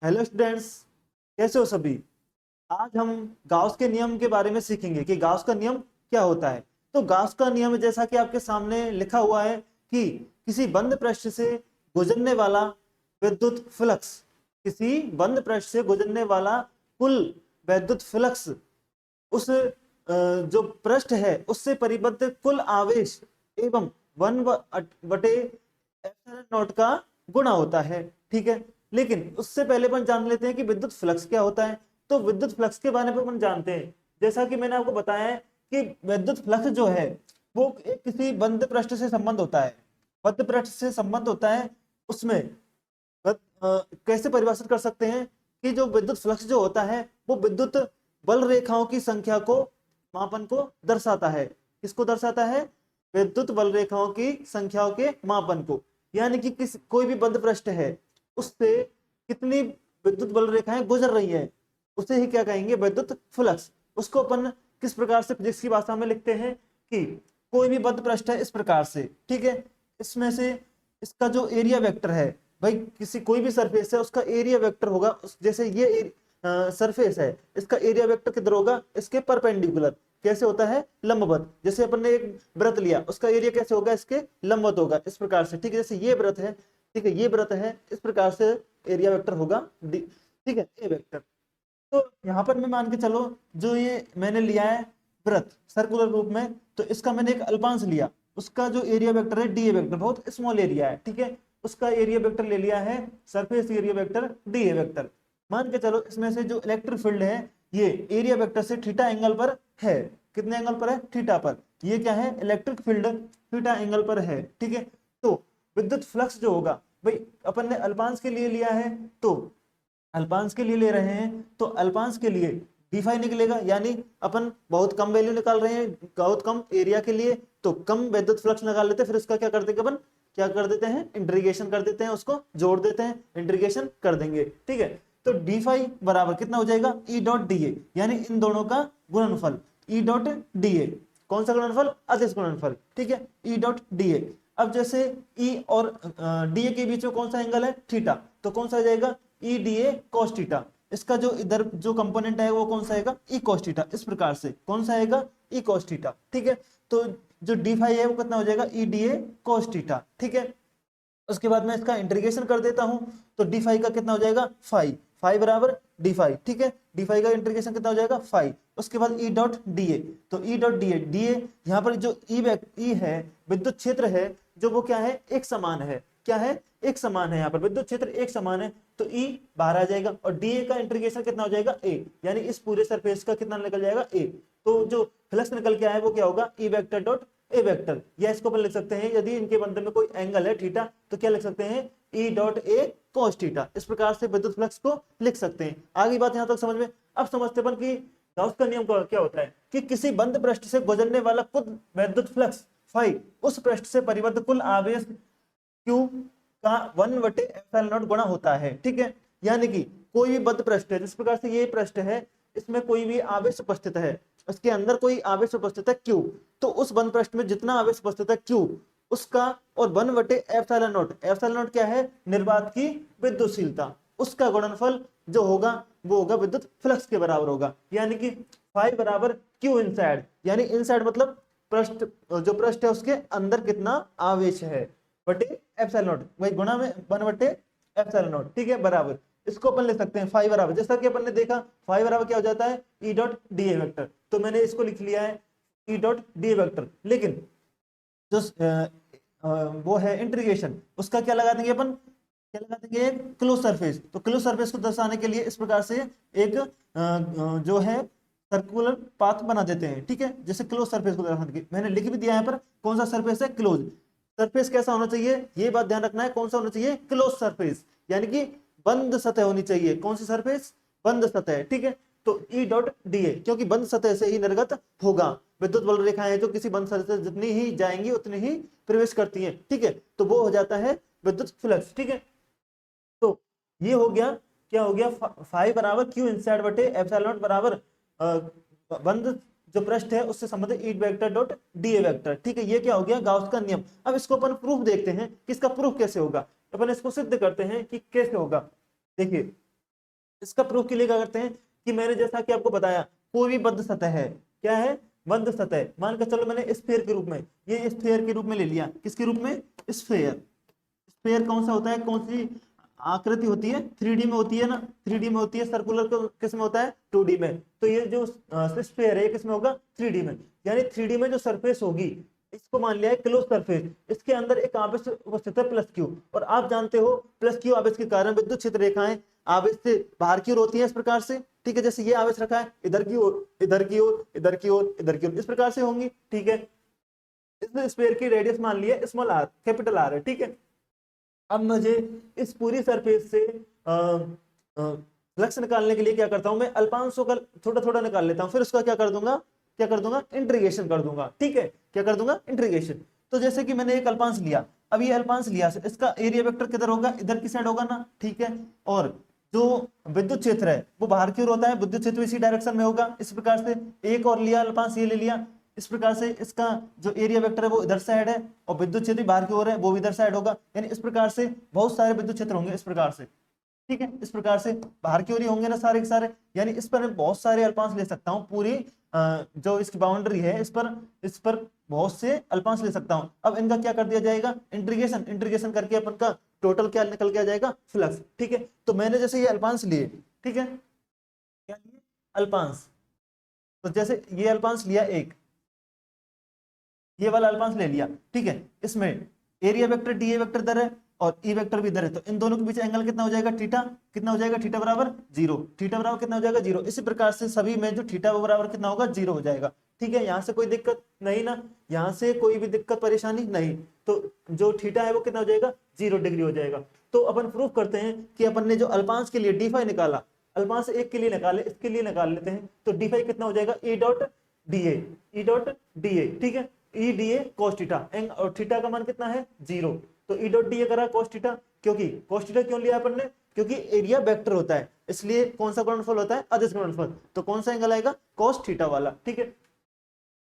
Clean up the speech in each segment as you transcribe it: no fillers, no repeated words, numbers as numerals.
Hello students, कैसे हो सभी। आज हम गाउस के नियम के बारे में सीखेंगे कि गाउस का नियम क्या होता है। तो गाउस का नियम जैसा कि आपके सामने लिखा हुआ है कि किसी बंद पृष्ठ से गुजरने वाला विद्युत फ्लक्स, किसी बंद पृष्ठ से गुजरने वाला कुल विद्युत फ्लक्स उस जो पृष्ठ है उससे परिबद्ध कुल आवेश एवं वन बटे एप्सिलॉन नॉट का गुणा होता है। ठीक है, लेकिन उससे पहले अपन जान लेते हैं कि विद्युत फ्लक्स क्या होता है। तो विद्युत फ्लक्स के बारे में अपन जानते हैं, जैसा कि मैंने आपको बताया है कि विद्युत फ्लक्स जो है वो एक किसी बंद पृष्ठ से संबंध होता है, बंद पृष्ठ से संबंध होता है। उसमें कैसे परिभाषित कर सकते हैं कि जो विद्युत फ्लक्स जो होता है वो विद्युत बल रेखाओं की संख्या को, मापन को दर्शाता है। किसको दर्शाता है? विद्युत बल रेखाओं की संख्याओं के मापन को। यानी कि कोई भी बंद पृष्ठ है उससे कितनी विद्युत बल रेखाएं गुजर रही है उसे ही क्या कहेंगे? विद्युत फ्लक्स। उसको अपन किस प्रकार से फिजिक्स की भाषा में लिखते हैं कि कोई भी बंद पृष्ठ है इस प्रकार से, ठीक है, इसमें से इसका जो एरिया वेक्टर है, भाई किसी कोई भी सरफेस है उसका एरिया वेक्टर होगा जैसे ये सरफेस है, इसका एरिया वेक्टर किधर होगा? इसके परपेंडिकुलर। कैसे होता है? लंबवत। जैसे अपन ने एक वृत्त लिया, उसका एरिया कैसे होगा? इसके लंबवत होगा, इस प्रकार से। ठीक है, जैसे ये वृत्त है, ठीक है, ये वृत्त है, इस प्रकार से एरिया वेक्टर होगा डी। ठीक है, ए वेक्टर। तो यहाँ पर मैं मान के चलो, जो ये मैंने लिया है वृत्त सर्कुलर रूप में, तो इसका मैंने एक अल्पांश लिया, उसका जो एरिया वेक्टर है डी ए वेक्टर, बहुत स्मॉल एरिया है, ठीक है, उसका एरिया वेक्टर ले लिया है surface area vector D A vector. मान के चलो इसमें से जो इलेक्ट्रिक फील्ड है ये एरिया वेक्टर से थीटा एंगल पर है। कितने एंगल पर है? थीटा पर। ये क्या है? इलेक्ट्रिक फील्ड थीटा एंगल पर है। ठीक है, तो विद्युत फ्लक्स जो होगा, भाई अपन ने अल्पांश के लिए लिया है, तो अल्पांश के लिए ले रहे हैं तो अल्पांश के लिए डी फाई निकलेगा। यानी अपन बहुत कम वैल्यू निकाल रहे हैं बहुत कम एरिया के लिए, तो कम विद्युत फ्लक्स निकाल लेते हैं। फिर उसका क्या कर देंगे अपन? क्या कर देते हैं? इंटीग्रेशन कर देते हैं, उसको जोड़ देते हैं, इंटीग्रेशन कर देंगे। ठीक है, तो डी फाई बराबर कितना हो जाएगा? ई डॉट डी ए, यानी इन दोनों का गुणनफल। ई डॉट डी ए कौन सा गुणनफल? अदिश गुणनफल। ठीक है, ई डॉट डी ए। अब जैसे ई और डी ए के बीच में कौन सा एंगल है? थीटा, तो कौन सा आ जाएगा? E D A cos theta. इसका जो इधर जो कंपोनेंट है वो कौन सा आएगा? E cos theta. इस प्रकार से कौन सा आएगा? E cos theta. ठीक है, तो जो डी फाई है वो कितना हो जाएगा? E D A cos theta. ठीक है, उसके बाद मैं इसका इंटीग्रेशन कर देता हूं, तो डी फाई का कितना हो जाएगा? फाई। फाई बराबर डी फाई। ठीक है, डी फाई का इंटीग्रेशन कितना हो जाएगा? फाई। उसके बाद ई डॉट डी ए, तो E dot D A, D A यहाँ पर जो ई है विद्युत क्षेत्र है, जो वो क्या है? एक समान है। क्या है? एक समान है। यहाँ पर विद्युत क्षेत्र एक समान है, तो ई बाहर आ जाएगा और डी ए का इंटीग्रेशन कितना हो जाएगा? ए, यानी इस पूरे सरफेस का कितना निकल जाएगा? ए। तो जो फ्लक्स निकल के आया है वो क्या होगा? E vector dot A vector. या इसको अपन लिख सकते हैं, यदि इनके मध्य में कोई एंगल है थीटा, तो क्या लिख सकते हैं? E dot A cos theta. इस प्रकार से विद्युत फ्लक्स को लिख सकते हैं। आगे बात यहां तक समझ में। अब समझते अपन कि गाउस का नियम क्या होता है कि किसी बंद पृष्ठ से गुजरने वाला कुल विद्युत फ्लक्स फाई उस पृष्ठ से परिबद्ध कुल आवेश क्यू का 1/ε0 गुणा होता है। ठीक है, यानी कि कोई भी बंद पृष्ठ है, जिस प्रकार से ये पृष्ठ है, इसमें कोई भी आवेश उपस्थित है, उसके अंदर कोई आवेश उपस्थित है क्यू, तो उस बंद पृष्ठ में जितना आवेश उपस्थित है क्यू उसका, और 1/ε0, एप्सिलॉन क्या है? निर्वात की विद्युतशीलता, उसका गुणनफल जो होगा वो होगा विद्युत फ्लक्स के बराबर होगा। यानी कि फाई बराबर क्यू इनसाइड, यानी इनसाइड मतलब पृष्ठ, जो पृष्ठ है उसके अंदर कितना आवेश है, बटे एप्सिलॉन, वही गुणा में 1/ε0। ठीक है, बराबर इसको अपन लिख सकते हैं फाई बराबर, जैसा कि अपन ने देखा फाई बराबर क्या हो जाता है? E dot D A vector. तो मैंने इसको लिख लिया है E dot D A vector, लेकिन जो वो है इंटीग्रेशन, उसका क्या लगा देंगे अपन? क्या लगा देंगे? Close surface. तो क्लोज सरफेस को दर्शाने के लिए इस प्रकार से एक जो है सर्कुलर पाथ बना देते हैं। ठीक है, जैसे क्लोज सरफेस को दर्शाने के मैंने लिख भी दिया है, पर कौन सा सरफेस है? Close surface. कैसा होना चाहिए? ये बात ध्यान रखना है, कौन सा होना चाहिए? क्लोज सरफेस, यानी कि बंद सतह होनी चाहिए। कौन सी सरफेस? बंद सतह। ठीक है, तो ई डॉट डी ए, क्योंकि बंद सतह से ही निर्गत होगा। विद्युत बल रेखाएं जो किसी बंद सतह से जितनी ही जाएंगी उतनी ही प्रवेश करती हैं। ठीक है, तो वो हो जाता है विद्युत फ्लक्स। ठीक है, तो ये हो गया, क्या हो गया? फाई बराबर क्यू इनसाइड बटे एप्सिलॉन बराबर बंद जो पृष्ठ है उससे संबंधित E vector dot D A vector. ठीक है, ये क्या हो गया? गाउस का नियम। अब इसको अपन प्रूफ देखते हैं कि इसका प्रूफ कैसे होगा। अपन इसको सिद्ध करते हैं कि कैसे होगा। देखिए, इसका प्रूफ के लिए क्या करते हैं कि मैंने जैसा कि आपको बताया, कोई भी बंद सतह है, क्या है, बंद सतह, मान के चलो मैंने स्फीयर के रूप में, ये स्फीयर के रूप में ले लिया, किसके रूप में, स्फीयर। स्फीयर कौन सा होता है, कौन सी आकृति होती है, 3D में होती है ना, 3D में होती है, सर्कुलर किस में होता है, 2D में। तो ये जो स्फीयर है किस में होगा, 3D में। यानी 3D में जो सरफेस होगी, इसको मान लिया है क्लोज सरफेस, इसके अंदर एक आवेश उपस्थित है प्लस क्यू, और आप जानते हो प्लस क्यू आवेश के कारण विद्युत क्षेत्र रेखाएं आवेश से बाहर की ओर होती है इस प्रकार से, ठीक है, जैसे ये आवेश रखा है इधर की ओर, इधर की ओर, इधर की ओर, इधर की ओर, इस प्रकार से होंगी, ठीक है। इस स्फीयर की रेडियस मान लिया स्मॉल आर, कैपिटल आर है, ठीक है। अब मुझे इस पूरी सरफेस से फ्लक्स निकालने के लिए क्या करता हूं मैं, अल्पांशों का थोड़ा थोड़ा निकाल लेता हूं, फिर उसका क्या कर दूंगा, इंटीग्रेशन कर दूंगा, ठीक है, क्या कर दूंगा, इंटीग्रेशन। तो जैसे कि मैंने एक अल्पांश लिया, अब ये अल्पांश लिया, इसका एरिया वेक्टर किधर होगा, इधर की साइड होगा ना, ठीक है। और जो विद्युत क्षेत्र है वो बाहर की ओर होता है, विद्युत क्षेत्र इसी डायरेक्शन में होगा, इस प्रकार से एक और लिया अल्पांश, ये ले लिया, इस प्रकार से इसका जो एरिया वेक्टर है वो इधर साइड है, और विद्युत क्षेत्र बाहर की ओर है, वो भी इधर साइड होगा, यानी इस प्रकार से बहुत सारे विद्युत क्षेत्र होंगे इस प्रकार से, ठीक है, इस प्रकार से बाहर की ओर ही होंगे ना सारे के सारे, यानी इस पर मैं बहुत सारे अल्पांश ले सकता हूँ, पूरी जो इसकी बाउंड्री है इस पर बहुत से अल्पांश ले सकता हूँ। अब इनका क्या कर दिया जाएगा, इंटीग्रेशन, इंटीग्रेशन करके अपन का टोटल क्या निकल के आ जाएगा, फ्लक्स, ठीक है। तो मैंने जैसे ये अल्पांश लिए, ठीक है, क्या लिए, अल्पांश, तो जैसे ये अल्पांश लिया एक, ये वाला अल्पांश ले लिया, ठीक है, इसमें area vector D A vector दर है और ई वेक्टर भी दर है, तो इन दोनों के बीच एंगल कितना हो जाएगा, थीटा, कितना हो जाएगा, थीटा बराबर जीरो, थीटा बराबर कितना हो जाएगा, जीरो। इसी प्रकार से सभी में जो थीटा बराबर कितना होगा, जीरो हो जाएगा, ठीक है। यहाँ से कोई दिक्कत नहीं ना, यहाँ से कोई भी दिक्कत परेशानी नहीं, तो जो थीटा है वो कितना हो जाएगा, 0 डिग्री हो जाएगा। तो अपन प्रूफ करते हैं कि अपन ने जो अल्पांश के लिए डी फाई निकाला, अल्पांश एक के लिए निकाले, इसके लिए निकाल लेते हैं, तो डी फाई कितना हो जाएगा, E dot D A, E dot D A, ठीक है, E D A cos theta, और थीटा का मान कितना है, 0, तो ई डॉट डी ए करा कॉस थीटा, क्योंकि कॉस थीटा क्यों लिया अपन ने, क्योंकि एरिया वेक्टर होता है, इसलिए कौन सा गुणनफल होता है, अदिश गुणनफल, तो कौन सा एंगल आएगा, कॉस थीटा वाला, ठीक है।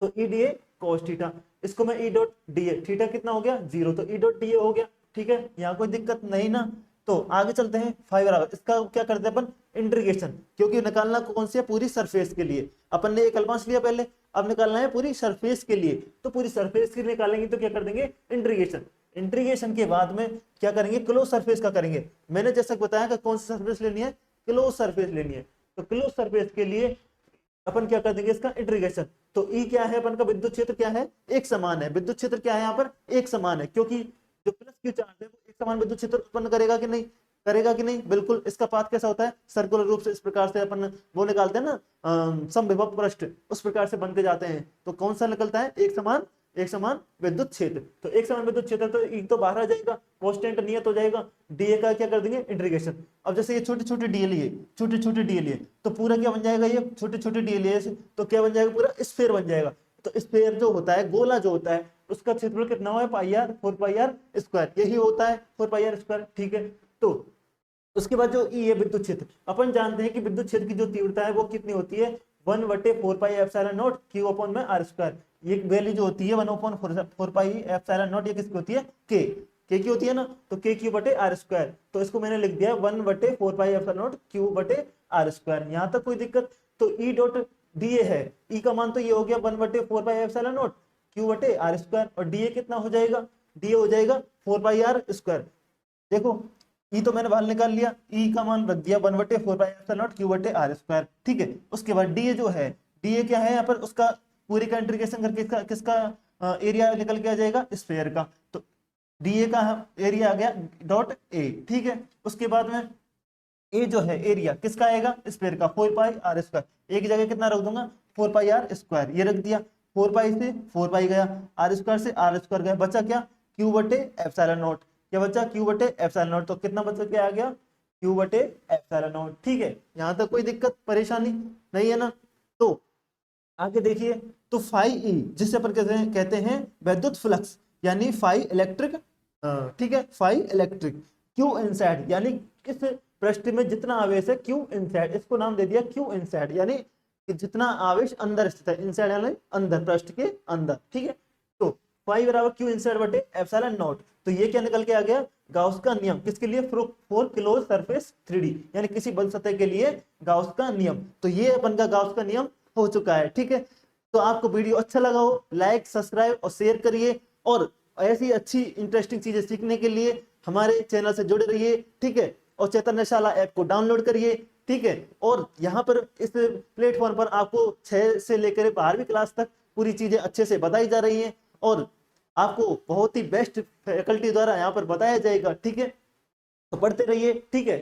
तो E D A cos theta, इसको मैं E dot D A, theta कितना हो गया, 0, तो ई डॉट डी ए हो गया, ठीक है, यहाँ कोई दिक्कत नहीं ना। तो आगे चलते हैं, फाई बराबर, इसका क्या करते हैं अपन, इंटीग्रेशन, क्योंकि निकालना कौन सी है, पूरी सरफेस के लिए, अपन ने एक अल्पांश लिया पहले, अब निकालना है पूरी सरफेस के लिए, तो पूरी सरफेस के लिए निकालेंगे तो क्या कर देंगे, इंटीग्रेशन। इंटीग्रेशन के बाद में क्या करेंगे, क्लोज सरफेस का करेंगे। मैंने जैसा बताया कि कौन सी सरफेस लेनी है, क्लोज सरफेस लेनी है, तो क्लोज सरफेस के लिए अपन क्या कर देंगे, इसका इंटीग्रेशन। तो ई क्या है अपन का, विद्युत क्षेत्र क्या है, एक समान है, विद्युत क्षेत्र क्या है यहाँ पर, एक समान है, क्योंकि जो प्लस क्यू चार्ज है वो एक समान विद्युत क्षेत्र उत्पन्न करेगा कि नहीं, करेगा कि नहीं, बिल्कुल। इसका पाथ कैसा होता है, सर्कुलर रूप से, इस प्रकार से अपन वो निकालते हैं ना, समविभव पृष्ठ, उस प्रकार से बनते जाते हैं, तो कौन सा निकलता है, एक समान विद्युत क्षेत्र। तो एक समान विद्युत क्षेत्र, तो ई तो बाहर आ जाएगा, कांस्टेंट नियत हो जाएगा, डीए का क्या कर देंगे, इंटीग्रेशन। अब जैसे ये छोटे छोटे डीए लिए, छोटे छोटे डीए लिए, तो पूरा क्या बन जाएगा, ये छोटे छोटे डीए लिए तो क्या बन जाएगा, पूरा स्फीयर बन जाएगा। तो स्फीयर जो होता है, गोला जो होता है, उसका क्षेत्रफल कितना है, पाई आर, 4 पाई आर स्क्वायर, यही होता है 4 पाई आर स्क्वायर, ठीक है। तो उसके बाद जो ई है विद्युत क्षेत्र, अपन जानते हैं कि विद्युत क्षेत्र की जो तीव्रता है वो कितनी होती है, 1/4 pi epsilon not Q upon में आर स्क्वायर। ये वैल्यू जो होती है 1/4 पाई एप्सिलॉन नॉट, ये किसकी होती है, के की होती है ना, तो के क्यू बटे आर स्क्वायर, तो इसको मैंने लिख दिया 1/4 पाई एप्सिलॉन नॉट क्यू बटे आर स्क्वायर। यहाँ तक कोई दिक्कत, तो ई डॉट डी ए है, ई का मान तो ये हो गया 1/4 पाई एप्सिलॉन नॉट क्यू बटे आर स्क्वायर, और डी ए कितना हो जाएगा, डी ए हो जाएगा 4 पाई आर स्क्वायर। देखो ई तो मैंने बाहर निकाल लिया, ई का मान रख दिया 1/4 पाई एप्सिलॉन नॉट क्यू बटे आर स्क्वायर, ठीक है। उसके बाद डी ए जो है, डी ए क्या है यहाँ पर, उसका पूरे का इंटीग्रेशन करके किसका एरिया निकल के आ जाएगा, स्फीयर का, तो डी ए का एरिया आ गया डॉट ए, ठीक है। उसके बाद में ए जो है एरिया किसका आएगा, स्फीयर का, 4 पाई आर स्क्वायर, एक जगह कितना रख दूंगा, 4 पाई आर स्क्वायर, ये रख दिया, 4 पाई से 4 पाई गया, आर स्क्वायर से आर स्क्वायर गया, बचा क्या, क्यू बटे एप्सिलॉन नॉट, क्या बचा, क्यू बटे एप्सिलॉन नॉट, तो कितना बचा के आ गया, क्यू बटे एप्सिलॉन नॉट, ठीक है। यहाँ तक कोई दिक्कत परेशानी नहीं है ना। तो आगे देखिए, तो फाई ई जिसे अपन कहते हैं वैद्युत फ्लक्स, यानी फाई इलेक्ट्रिक, ठीक है, फाई इलेक्ट्रिक, क्यू इनसाइड, यानी किस पृष्ठ में जितना आवेश है, क्यू इनसाइड, इसको नाम दे दिया क्यू इनसाइड, यानी कि जितना आवेश अंदर स्थित है, इनसाइड यानी अंदर, पृष्ठ के अंदर, ठीक है। तो फाई बराबर क्यू इनसाइड बटे एप्सिलॉन नॉट, तो ये क्या निकल के आ गया, गाउस का नियम। किसके लिए, फॉर क्लोज सरफेस 3D, यानी किसी बंद सतह के लिए गाउस का नियम। तो ये अपन का गाउस का नियम हो चुका है। ठीक है, तो आपको वीडियो अच्छा लगा हो, लाइक सब्सक्राइब और शेयर करिए, और ऐसी अच्छी इंटरेस्टिंग चीजें सीखने के लिए हमारे चैनल से जुड़े रहिए। ठीक है, और चैतन्यशाला ऐप को डाउनलोड करिए। ठीक है, और यहाँ पर इस प्लेटफॉर्म पर आपको 6 से लेकर 12वीं क्लास तक पूरी चीजें अच्छे से बताई जा रही हैं, और आपको बहुत ही बेस्ट फैकल्टी द्वारा यहाँ पर बताया जाएगा। ठीक है, तो पढ़ते रहिए। ठीक है।